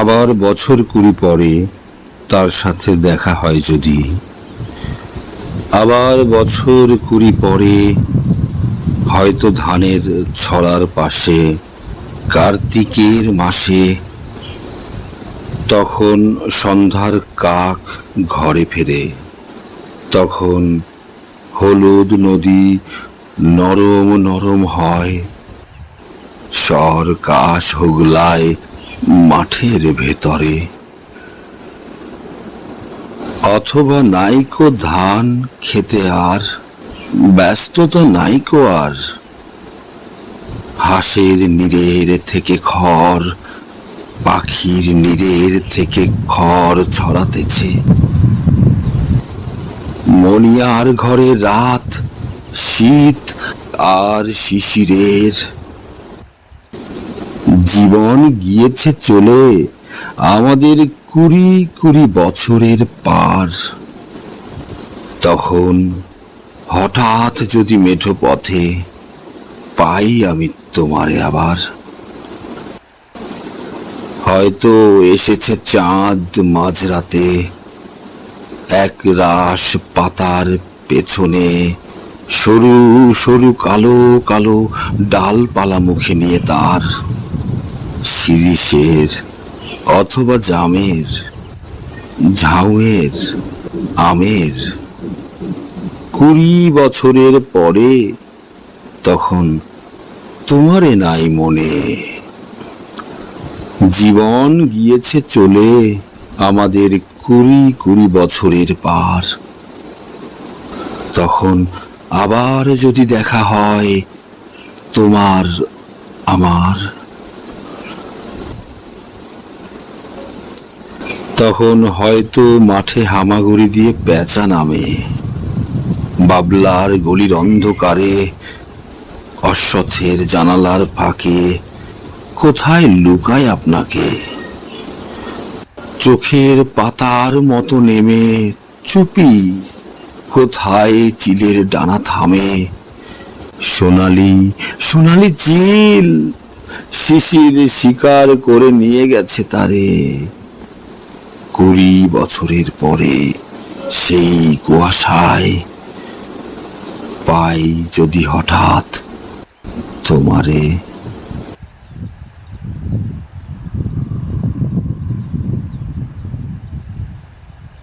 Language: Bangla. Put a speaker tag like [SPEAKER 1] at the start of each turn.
[SPEAKER 1] আবার বছর 20 পরে তার সাথে দেখা হয় যদি, আবার বছর 20 পরে হয়তো ধানের ছড়ার পাশে কার্তিকের মাসে, তখন সন্ধ্যার কাক ঘরে ফেরে, তখন হলুদ নদী নরম নরম হয়, স্বর কাশ হুগলায় মাঠের ভেতরে। অথবা নাইকো ধান খেতে আর ব্যস্ততা নাইকো আর, হাঁসের নীড়ের থেকে খড়, পাখির নীড়ের থেকে খড় ছড়াতেছে। মনিয়ার ঘরে রাত, শীত আর শিশিরের। জীবন গিয়েছে চলে আমাদের 20 বছরের পার। তখন হঠাৎ যদি মেঠো পথে পাই আমি তোমারে আবার, হয়তো এসেছে চাঁদ মাঝরাতে, এক রাশ পাতার পেছনে সরু সরু কালো কালো ডালপালা মুখে নিয়ে তার, শিরিষের অথবা জামের, ঝাউয়ের, আমের। 20 বছরের পরে তখন তোমারে নাই মনে। জীবন গিয়েছে চলে আমাদের 20 বছরের পার। তখন আবার যদি দেখা হয় তোমার আমার, তখন হয়তো মাঠে হামাগুড়ি দিয়ে পেঁচা নামে, বাবলার গলির অন্ধকারে, অশ্বথের জানালার ফাঁকে কোথায় লুকায় আপনাকে। চোখের পাতার মতো নেমে চুপি কোথায় চিলের ডানা থামে, সোনালি সোনালি চিল শিশির শিকার করে নিয়ে গেছে তারে। 20 বছরের পরে সেই কুয়াশায় পাই যদি হঠাৎ তোমারে।